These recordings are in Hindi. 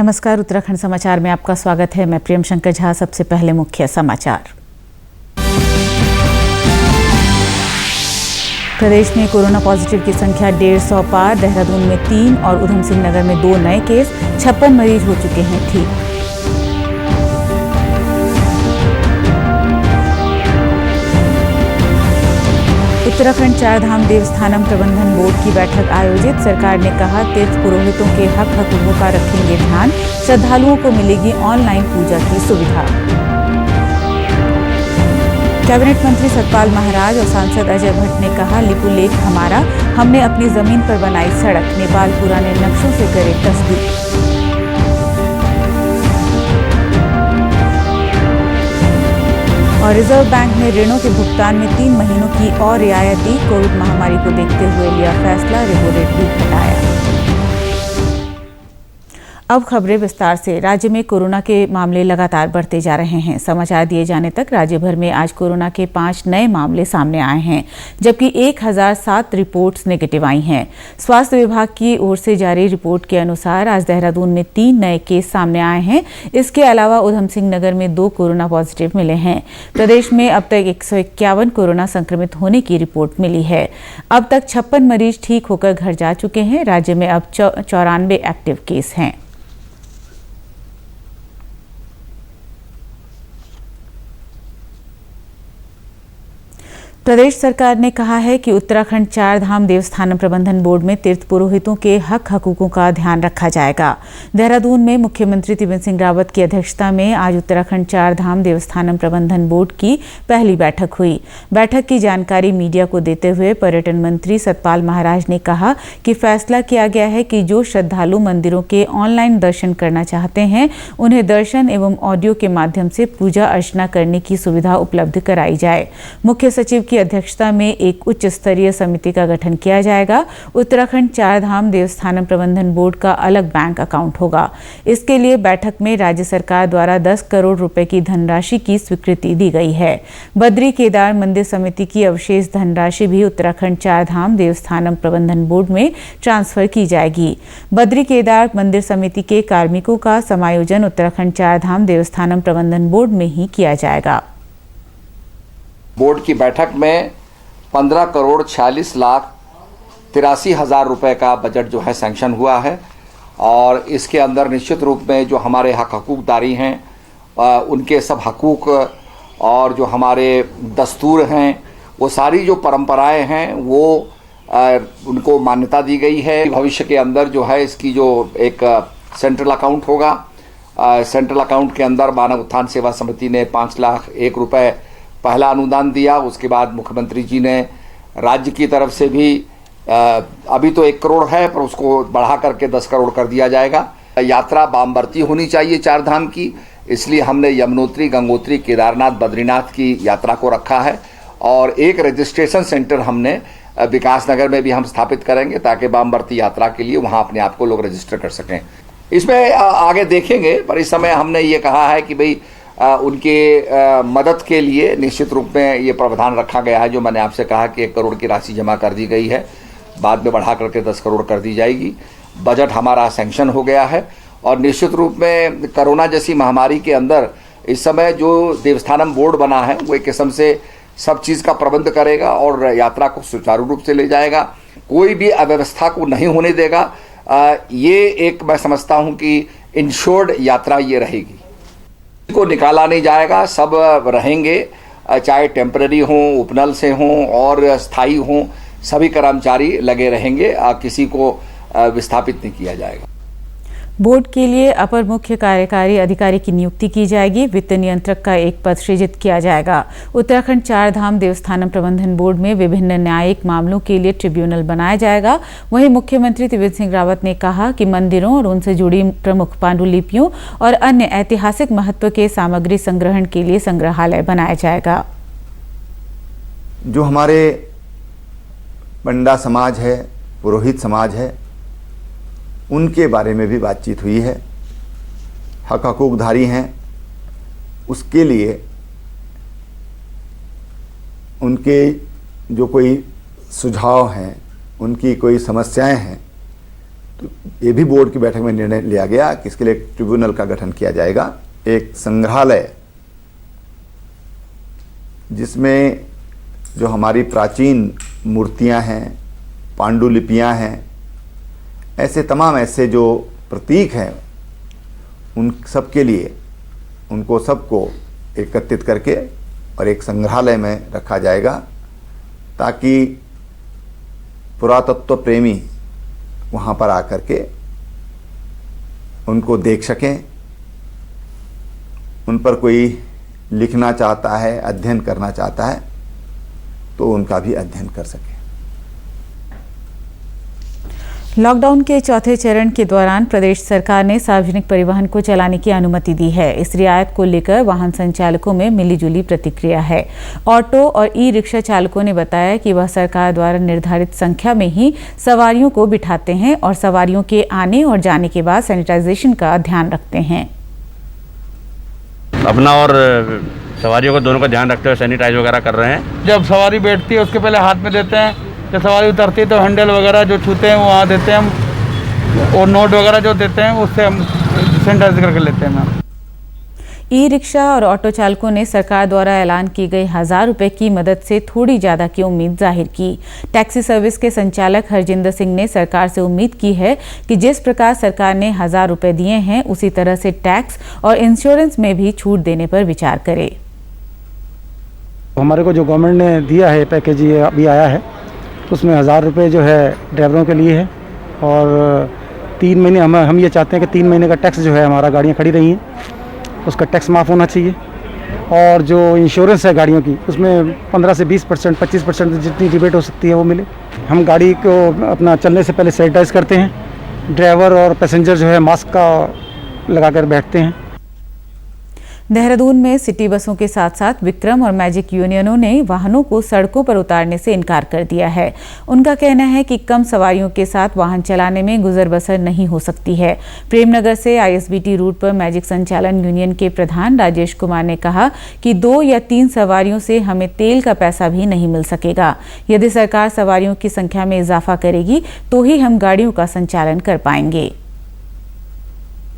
नमस्कार, उत्तराखंड समाचार में आपका स्वागत है। मैं प्रियम शंकर झा। सबसे पहले मुख्य समाचार। प्रदेश में कोरोना पॉजिटिव की संख्या 150 पार। देहरादून में 3 और उधम सिंह नगर में 2 नए केस। 56 मरीज हो चुके हैं ठीक। उत्तराखंड चारधाम देवस्थानम प्रबंधन बोर्ड की बैठक आयोजित। सरकार ने कहा, तीर्थ पुरोहितों के हक हकूकों का रखेंगे ध्यान। श्रद्धालुओं को मिलेगी ऑनलाइन पूजा की सुविधा। कैबिनेट मंत्री सतपाल महाराज और सांसद अजय भट्ट ने कहा, लिपुलेख हमारा, हमने अपनी जमीन पर बनाई सड़क। नेपाल पुराने नक्शों से करे तस्दीक। और रिजर्व बैंक ने ऋणों के भुगतान में 3 महीनों की और रियायत दी। कोविड महामारी को देखते हुए लिया फैसला, रेपो रेट भी घटाया। अब खबरें विस्तार से। राज्य में कोरोना के मामले लगातार बढ़ते जा रहे हैं। समाचार दिए जाने तक राज्य भर में आज कोरोना के 5 नए मामले सामने आए हैं, जबकि 1007 रिपोर्ट्स नेगेटिव आई हैं। स्वास्थ्य विभाग की ओर से जारी रिपोर्ट के अनुसार आज देहरादून में 3 नए केस सामने आए हैं। इसके अलावा उधम सिंह नगर में 2 कोरोना पॉजिटिव मिले हैं। प्रदेश में अब तक 151 कोरोना संक्रमित होने की रिपोर्ट मिली है। अब तक 56 मरीज ठीक होकर घर जा चुके हैं। राज्य में अब 94 एक्टिव केस हैं। प्रदेश सरकार ने कहा है कि उत्तराखंड चारधाम देवस्थानम प्रबंधन बोर्ड में तीर्थ पुरोहितों के हक हकूकों का ध्यान रखा जाएगा। देहरादून में मुख्यमंत्री त्रिवेंद्र सिंह रावत की अध्यक्षता में आज उत्तराखंड चारधाम देवस्थानम प्रबंधन बोर्ड की पहली बैठक हुई। बैठक की जानकारी मीडिया को देते हुए पर्यटन मंत्री सतपाल महाराज ने कहा कि फैसला किया गया है कि जो श्रद्धालु मंदिरों के ऑनलाइन दर्शन करना चाहते हैं, उन्हें दर्शन एवं ऑडियो के माध्यम से पूजा अर्चना करने की सुविधा उपलब्ध कराई जाए। मुख्य सचिव की अध्यक्षता में एक उच्च स्तरीय समिति का गठन किया जाएगा। उत्तराखंड चारधाम देवस्थानम प्रबंधन बोर्ड का अलग बैंक अकाउंट होगा। इसके लिए बैठक में राज्य सरकार द्वारा 10 करोड़ रुपए की धनराशि की स्वीकृति दी गई है। बद्री केदार मंदिर समिति की अवशेष धनराशि भी उत्तराखंड चारधाम देवस्थानम प्रबंधन बोर्ड में ट्रांसफर की जाएगी। बद्री केदार मंदिर समिति के कार्मिकों का समायोजन उत्तराखंड चारधाम देवस्थानम प्रबंधन बोर्ड में ही किया जाएगा। बोर्ड की बैठक में 15 करोड़ 46 लाख 83 हज़ार रुपये का बजट जो है सैंक्शन हुआ है। और इसके अंदर निश्चित रूप में जो हमारे हक हकूकदारी हैं, उनके सब हकूक और जो हमारे दस्तूर हैं, वो सारी जो परंपराएं हैं, वो उनको मान्यता दी गई है। भविष्य के अंदर जो है इसकी जो एक सेंट्रल अकाउंट होगा, सेंट्रल अकाउंट के अंदर मानव उत्थान सेवा समिति ने 5 लाख 1 रुपये पहला अनुदान दिया। उसके बाद मुख्यमंत्री जी ने राज्य की तरफ से भी अभी तो 1 करोड़ है, पर उसको बढ़ा करके 10 करोड़ कर दिया जाएगा। यात्रा बामवर्ती होनी चाहिए चारधाम की, इसलिए हमने यमुनोत्री, गंगोत्री, केदारनाथ, बद्रीनाथ की यात्रा को रखा है। और एक रजिस्ट्रेशन सेंटर हमने विकास नगर में भी हम स्थापित करेंगे, ताकि बामवर्ती यात्रा के लिए वहाँ अपने आप को लोग रजिस्टर कर सकें। इसमें आगे देखेंगे, पर इस समय हमने ये कहा है कि भाई उनके मदद के लिए निश्चित रूप में ये प्रावधान रखा गया है। जो मैंने आपसे कहा कि 1 करोड़ की राशि जमा कर दी गई है, बाद में बढ़ा करके 10 करोड़ कर दी जाएगी। बजट हमारा सैंक्शन हो गया है। और निश्चित रूप में कोरोना जैसी महामारी के अंदर इस समय जो देवस्थानम बोर्ड बना है, वो एक किस्म से सब चीज़ का प्रबंध करेगा और यात्रा को सुचारू रूप से ले जाएगा। कोई भी अव्यवस्था को नहीं होने देगा। ये एक मैं समझता हूँ कि इंश्योर्ड यात्रा ये रहेगी, को निकाला नहीं जाएगा। सब रहेंगे, चाहे टेम्पररी हों, उपनल से हों और स्थायी हों, सभी कर्मचारी लगे रहेंगे। किसी को विस्थापित नहीं किया जाएगा। बोर्ड के लिए अपर मुख्य कार्यकारी अधिकारी की नियुक्ति की जाएगी। वित्त नियंत्रक का एक पद सृजित किया जाएगा। उत्तराखंड चारधाम देवस्थानम प्रबंधन बोर्ड में विभिन्न न्यायिक मामलों के लिए ट्रिब्यूनल बनाया जाएगा। वहीं मुख्यमंत्री त्रिवेंद्र सिंह रावत ने कहा कि मंदिरों और उनसे जुड़ी प्रमुख पांडुलिपियों और अन्य ऐतिहासिक महत्व के सामग्री संग्रहण के लिए संग्रहालय बनाया जाएगा। जो हमारे पंडा समाज है, पुरोहित समाज है, उनके बारे में भी बातचीत हुई है। हक हकूकधारी हैं, उसके लिए उनके जो कोई सुझाव हैं, उनकी कोई समस्याएं हैं, तो ये भी बोर्ड की बैठक में निर्णय लिया गया कि इसके लिए एक ट्रिब्यूनल का गठन किया जाएगा, एक संग्रहालय जिसमें जो हमारी प्राचीन मूर्तियां हैं, पांडुलिपियां हैं, ऐसे तमाम ऐसे जो प्रतीक हैं, उन सब के लिए उनको सबको एकत्रित करके और एक संग्रहालय में रखा जाएगा, ताकि पुरातत्व प्रेमी वहाँ पर आकर के उनको देख सकें। उन पर कोई लिखना चाहता है, अध्ययन करना चाहता है, तो उनका भी अध्ययन कर सके। लॉकडाउन के चौथे चरण के दौरान प्रदेश सरकार ने सार्वजनिक परिवहन को चलाने की अनुमति दी है। इस रियायत को लेकर वाहन संचालकों में मिलीजुली प्रतिक्रिया है। ऑटो और ई रिक्शा चालकों ने बताया कि वह सरकार द्वारा निर्धारित संख्या में ही सवारियों को बिठाते हैं और सवारियों के आने और जाने के बाद सैनिटाइजेशन का ध्यान रखते हैं। अपना और सवारियों को दोनों का ध्यान रखते हुए सैनिटाइज वगैरह कर रहे हैं। जब सवारी बैठती है उसके पहले हाथ में देते हैं, जब सवारी उतरती है तो हैंडल वगैरह जो छूते हैं वहाँ देते हैं हम, और नोट वगैरह जो देते हैं उससे हम सैनिटाइज करके लेते हैं मैम। ई रिक्शा और ऑटो चालकों ने सरकार द्वारा ऐलान की गई 1000 रुपए की मदद से थोड़ी ज्यादा की उम्मीद जाहिर की। टैक्सी सर्विस के संचालक हरजिंदर सिंह ने सरकार से उम्मीद की है कि जिस प्रकार सरकार ने 1000 रुपए दिए हैं उसी तरह से टैक्स और इंश्योरेंस में भी छूट देने पर विचार करे। हमारे को जो गवर्नमेंट ने दिया है पैकेज, ये अभी आया है, उसमें 1000 रुपये जो है ड्राइवरों के लिए है और 3 महीने हम ये चाहते हैं कि 3 महीने का टैक्स जो है हमारा गाड़ियाँ खड़ी रही हैं उसका टैक्स माफ़ होना चाहिए, और जो इंश्योरेंस है गाड़ियों की उसमें 15 से 20%, 25% जितनी रिबेट हो सकती है वो मिले। हम गाड़ी को अपना चलने से पहले सैनिटाइज करते हैं, ड्राइवर और पैसेंजर जो है मास्क का लगा कर बैठते हैं। देहरादून में सिटी बसों के साथ साथ विक्रम और मैजिक यूनियनों ने वाहनों को सड़कों पर उतारने से इनकार कर दिया है। उनका कहना है कि कम सवारियों के साथ वाहन चलाने में गुजर बसर नहीं हो सकती है। प्रेमनगर से आईएसबीटी रूट पर मैजिक संचालन यूनियन के प्रधान राजेश कुमार ने कहा कि 2 या 3 सवारियों से हमें तेल का पैसा भी नहीं मिल सकेगा। यदि सरकार सवारियों की संख्या में इजाफा करेगी तो ही हम गाड़ियों का संचालन कर पाएंगे।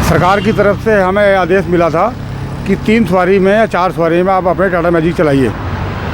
सरकार की तरफ से हमें आदेश मिला था कि 3 सवारी में या 4 सवारी में आप अपने टाटा मैजिक चलाइए,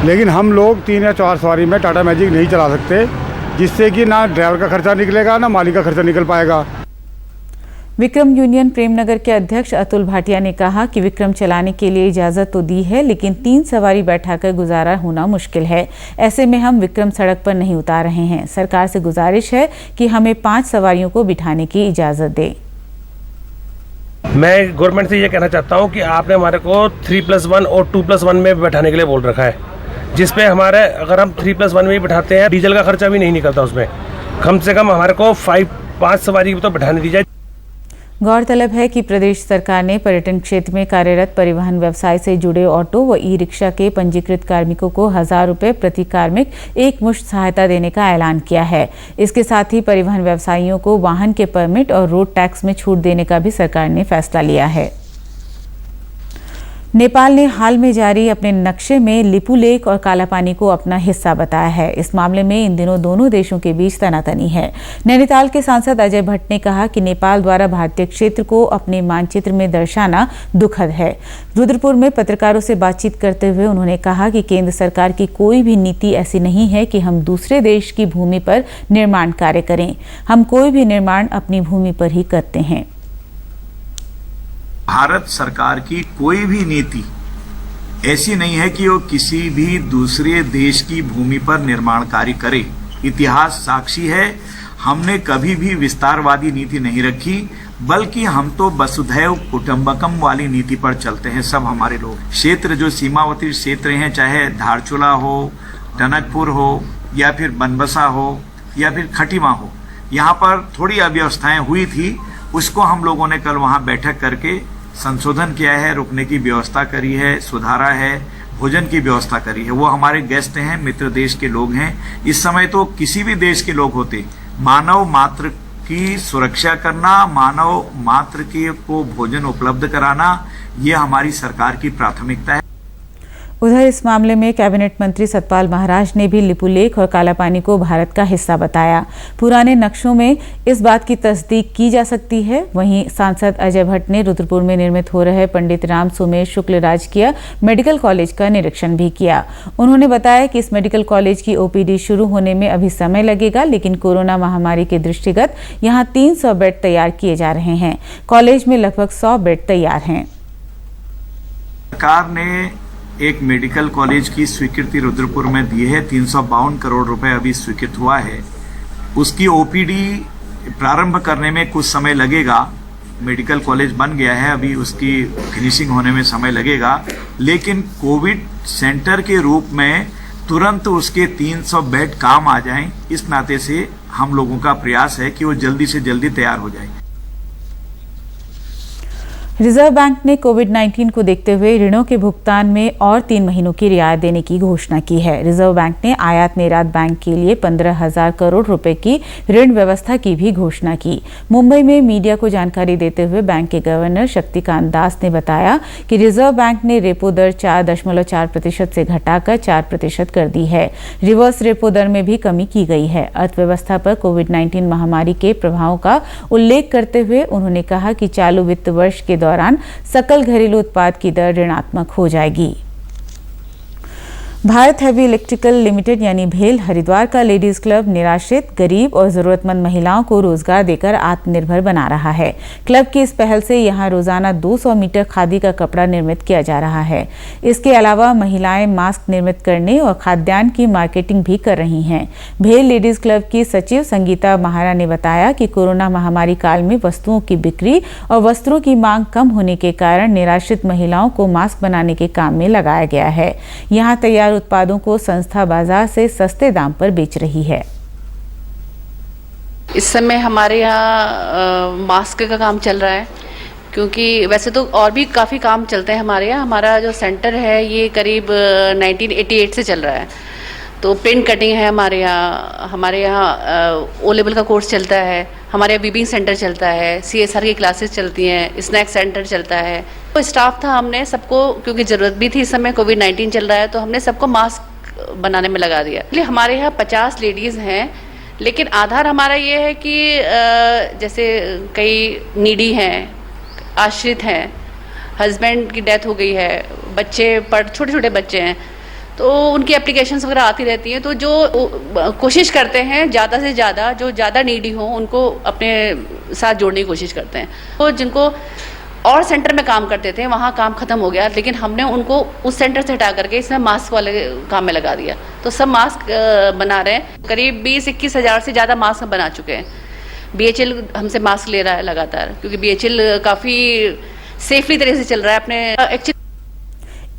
लेकिन हम लोग 3 या 4 सवारी में टाटा मैजिक नहीं चला सकते, जिससे कि ना ड्राइवर का खर्चा निकलेगा ना मालिक का खर्चा निकल पाएगा। विक्रम यूनियन प्रेमनगर के अध्यक्ष अतुल भाटिया ने कहा कि विक्रम चलाने के लिए इजाजत तो दी है, लेकिन 3 सवारी बैठाकर गुजारा होना मुश्किल है। ऐसे में हम विक्रम सड़क पर नहीं उतार रहे हैं। सरकार से गुजारिश है कि हमें 5 सवारियों को बिठाने की इजाजत दे। मैं गवर्नमेंट से ये कहना चाहता हूँ कि आपने हमारे को 3+1 और 2+1 में बैठाने के लिए बोल रखा है, जिसपे हमारे अगर हम 3+1 में ही बैठाते हैं डीजल का खर्चा भी नहीं निकलता उसमें। कम से कम हमारे को 5 सवारी तो बैठाने दी जाए। गौरतलब है कि प्रदेश सरकार ने पर्यटन क्षेत्र में कार्यरत परिवहन व्यवसाय से जुड़े ऑटो व ई रिक्शा के पंजीकृत कार्मिकों को 1000 रुपये प्रति कार्मिक एकमुश्त सहायता देने का ऐलान किया है। इसके साथ ही परिवहन व्यवसायियों को वाहन के परमिट और रोड टैक्स में छूट देने का भी सरकार ने फैसला लिया है। नेपाल ने हाल में जारी अपने नक्शे में लिपू लेक और कालापानी को अपना हिस्सा बताया है। इस मामले में इन दिनों दोनों देशों के बीच तनातनी है। नैनीताल के सांसद अजय भट्ट ने कहा कि नेपाल द्वारा भारतीय क्षेत्र को अपने मानचित्र में दर्शाना दुखद है। रुद्रपुर में पत्रकारों से बातचीत करते हुए उन्होंने कहा कि केंद्र सरकार की कोई भी नीति ऐसी नहीं है कि हम दूसरे देश की भूमि पर निर्माण कार्य करें। हम कोई भी निर्माण अपनी भूमि पर ही करते हैं। भारत सरकार की कोई भी नीति ऐसी नहीं है कि वो किसी भी दूसरे देश की भूमि पर निर्माण कार्य करे। इतिहास साक्षी है, हमने कभी भी विस्तारवादी नीति नहीं रखी, बल्कि हम तो वसुधैव कुटुंबकम वाली नीति पर चलते हैं। सब हमारे लोग क्षेत्र जो सीमावर्ती क्षेत्र हैं, चाहे धारचूला हो, टनकपुर हो या फिर बनबसा हो या फिर खटीमा हो, यहाँ पर थोड़ी अव्यवस्थाएं हुई थी, उसको हम लोगों ने कल वहाँ बैठक करके संशोधन किया है, रुकने की व्यवस्था करी है, सुधारा है, भोजन की व्यवस्था करी है। वो हमारे गेस्ट हैं, मित्र देश के लोग हैं। इस समय तो किसी भी देश के लोग होते, मानव मात्र की सुरक्षा करना, मानव मात्र को भोजन उपलब्ध कराना, ये हमारी सरकार की प्राथमिकता है। उधर इस मामले में कैबिनेट मंत्री सतपाल महाराज ने भी लिपुलेख और कालापानी को भारत का हिस्सा बताया। पुराने नक्शों में इस बात की तस्दीक की जा सकती है। वहीं सांसद अजय भट्ट ने रुद्रपुर में निर्मित हो रहे पंडित राम सुमेर शुक्ल राजकीय मेडिकल कॉलेज का निरीक्षण भी किया। उन्होंने बताया कि इस मेडिकल कॉलेज की ओपीडी शुरू होने में अभी समय लगेगा, लेकिन कोरोना महामारी के दृष्टिगत यहाँ 300 बेड तैयार किए जा रहे हैं। कॉलेज में लगभग 100 बेड तैयार हैं। सरकार ने एक मेडिकल कॉलेज की स्वीकृति रुद्रपुर में दी है। 352 करोड़ रुपए अभी स्वीकृत हुआ है। उसकी ओपीडी प्रारंभ करने में कुछ समय लगेगा। मेडिकल कॉलेज बन गया है, अभी उसकी फिनिशिंग होने में समय लगेगा, लेकिन कोविड सेंटर के रूप में तुरंत उसके 300 बेड काम आ जाएं। इस नाते से हम लोगों का प्रयास है कि वो जल्दी से जल्दी तैयार हो जाए। रिजर्व बैंक ने कोविड-19 को देखते हुए ऋणों के भुगतान में और 3 महीनों की रियायत देने की घोषणा की है। रिजर्व बैंक ने आयात निर्यात बैंक के लिए 15,000 करोड़ रुपए की ऋण व्यवस्था की भी घोषणा की। मुंबई में मीडिया को जानकारी देते हुए बैंक के गवर्नर शक्तिकांत दास ने बताया कि रिजर्व बैंक ने रेपो दर 4.4% से घटाकर 4% कर दी है। रिवर्स रेपो दर में भी कमी की गई है। अर्थव्यवस्था पर कोविड-19 महामारी के प्रभावों का उल्लेख करते हुए उन्होंने कहा कि चालू वित्त वर्ष के दौरान सकल घरेलू उत्पाद की दर ऋणात्मक हो जाएगी। भारत हैवी इलेक्ट्रिकल लिमिटेड यानी भेल हरिद्वार का लेडीज क्लब निराश्रित, गरीब और जरूरतमंद महिलाओं को रोजगार देकर आत्मनिर्भर बना रहा है। क्लब की इस पहल से यहां रोजाना 200 मीटर खादी का कपड़ा निर्मित किया जा रहा है। इसके अलावा महिलाएं मास्क निर्मित करने और खाद्यान्न की मार्केटिंग भी कर रही हैं। भेल लेडीज क्लब की सचिव संगीता महारा ने बताया कि कोरोना महामारी काल में वस्तुओं की बिक्री और वस्त्रों की मांग कम होने के कारण निराश्रित महिलाओं को मास्क बनाने के काम में लगाया गया है। यहाँ तैयार उत्पादों को संस्था बाजार से सस्ते दाम पर बेच रही है। इस समय हमारे यहाँ मास्क का काम चल रहा है, क्योंकि वैसे तो और भी काफ़ी काम चलते हैं हमारे यहाँ। हमारा जो सेंटर है ये करीब 1988 से चल रहा है। तो प्रिंट कटिंग है हमारे यहाँ ओ लेवल का कोर्स चलता है, हमारे यहाँ वीविंग सेंटर चलता है, CSR की क्लासेस चलती हैं, स्नैक सेंटर चलता है। तो स्टाफ था, हमने सबको, क्योंकि ज़रूरत भी थी इस समय कोविड-19 चल रहा है, तो हमने सबको मास्क बनाने में लगा दिया। इसलिए हमारे यहाँ 50 लेडीज़ हैं, लेकिन आधार हमारा ये है कि जैसे कई नीडी हैं, आश्रित हैं, हस्बैंड की डेथ हो गई है, बच्चे छोटे छोटे बच्चे हैं, तो उनकी एप्लीकेशंस वगैरह आती रहती हैं। तो जो कोशिश करते हैं ज़्यादा से ज़्यादा, जो ज़्यादा नीडी हो उनको अपने साथ जोड़ने की कोशिश करते हैं। तो जिनको और सेंटर में काम करते थे वहाँ काम खत्म हो गया, लेकिन हमने उनको उस सेंटर से हटा करके इसमें मास्क वाले काम में लगा दिया। तो सब मास्क बना रहे हैं। करीब 20-21 हज़ार से ज़्यादा मास्क बना चुके हैं। BHL हमसे मास्क ले रहा है लगातार, क्योंकि BHL काफ़ी सेफली तरह से चल रहा है अपने।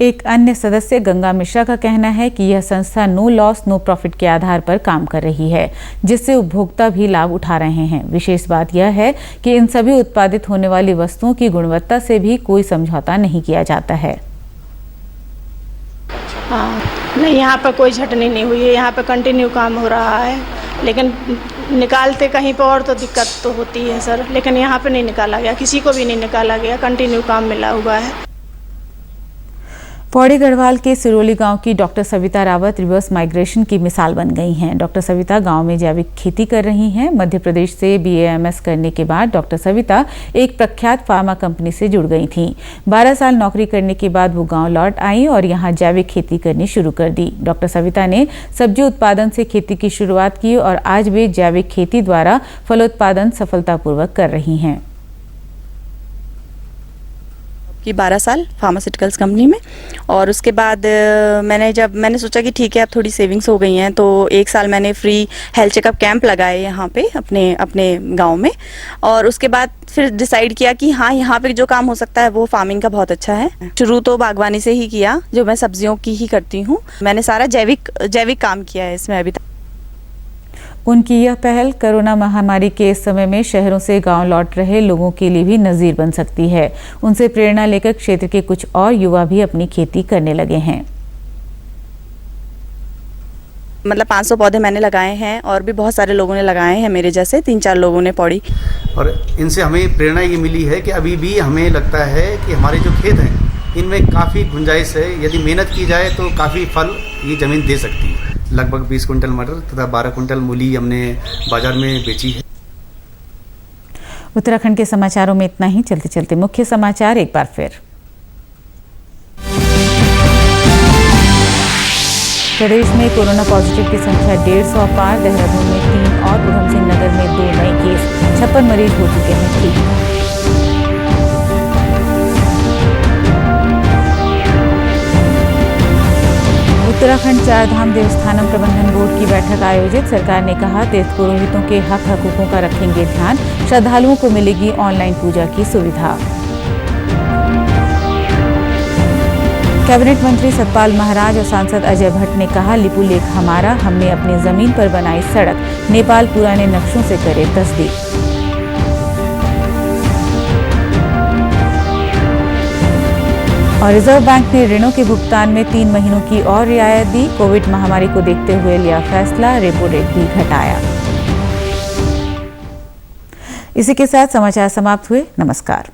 एक अन्य सदस्य गंगा मिश्रा का कहना है कि यह संस्था नो लॉस नो प्रॉफिट के आधार पर काम कर रही है, जिससे उपभोक्ता भी लाभ उठा रहे हैं। विशेष बात यह है कि इन सभी उत्पादित होने वाली वस्तुओं की गुणवत्ता से भी कोई समझौता नहीं किया जाता है। हाँ, नहीं, यहाँ पर कोई छटनी नहीं हुई है। यहाँ पर कंटिन्यू काम हो रहा है, लेकिन निकालते कहीं पर और तो दिक्कत तो होती है सर, लेकिन यहाँ पे नहीं निकाला गया, किसी को भी नहीं निकाला गया, कंटिन्यू काम मिला हुआ है। पौड़ी गढ़वाल के सिरोली गांव की doctor Savita Rawat reverse migration की मिसाल बन गई हैं। डॉक्टर सविता गांव में जैविक खेती कर रही हैं। मध्य प्रदेश से BAMS करने के बाद डॉक्टर सविता एक प्रख्यात फार्मा कंपनी से जुड़ गई थीं। 12 साल नौकरी करने के बाद वो गांव लौट आई और यहां जैविक खेती करनी शुरू कर दी। डॉक्टर सविता ने सब्जी उत्पादन से खेती की शुरुआत की और आज वे जैविक खेती द्वारा फलोत्पादन सफलतापूर्वक कर रही हैं। कि 12 साल फार्मास्यूटिकल्स कंपनी में, और उसके बाद मैंने सोचा कि ठीक है अब थोड़ी सेविंग्स हो गई हैं, तो 1 साल मैंने फ्री हेल्थ चेकअप कैंप लगाए यहाँ पे अपने गांव में, और उसके बाद फिर डिसाइड किया कि हाँ यहाँ पे जो काम हो सकता है वो फार्मिंग का बहुत अच्छा है। शुरू तो बागवानी से ही किया, जो मैं सब्जियों की ही करती हूँ। मैंने सारा जैविक काम किया है इसमें अभी तक। उनकी यह पहल कोरोना महामारी के इस समय में शहरों से गांव लौट रहे लोगों के लिए भी नज़ीर बन सकती है। उनसे प्रेरणा लेकर क्षेत्र के कुछ और युवा भी अपनी खेती करने लगे हैं। मतलब 500 पौधे मैंने लगाए हैं और भी बहुत सारे लोगों ने लगाए हैं, मेरे जैसे 3-4 लोगों ने पौड़ी। और इनसे हमें प्रेरणा ये मिली है कि अभी भी हमें लगता है कि हमारे जो खेत हैं इनमें काफ़ी गुंजाइश है। यदि मेहनत की जाए तो काफ़ी फल ये ज़मीन दे सकती है। लगभग 20 कुंटल मटर तथा 12 कुंटल मूली हमने बाजार में बेची है। उत्तराखंड के समाचारों में इतना ही। चलते चलते मुख्य समाचार एक बार फिर। प्रदेश में कोरोना पॉजिटिव की संख्या 150 पार। देहरादून में 3 और उधम सिंह नगर में 2 नए केस। 56 मरीज हो चुके हैं ठीक। उत्तराखंड चारधाम देवस्थानम प्रबंधन बोर्ड की बैठक आयोजित। सरकार ने कहा तीर्थ पुरोहितों के हक हकूकों का रखेंगे ध्यान। श्रद्धालुओं को मिलेगी ऑनलाइन पूजा की सुविधा। कैबिनेट मंत्री सतपाल महाराज और सांसद अजय भट्ट ने कहा लिपुलेख हमारा, हमने अपनी जमीन पर बनाई सड़क, नेपाल पुराने नक्शों से करे तस्दीक। और रिजर्व बैंक ने ऋणों के भुगतान में 3 महीनों की और रियायत दी। कोविड महामारी को देखते हुए लिया फैसला, रेपो रेट भी घटाया। इसी के साथ समाचार समाप्त हुए। नमस्कार।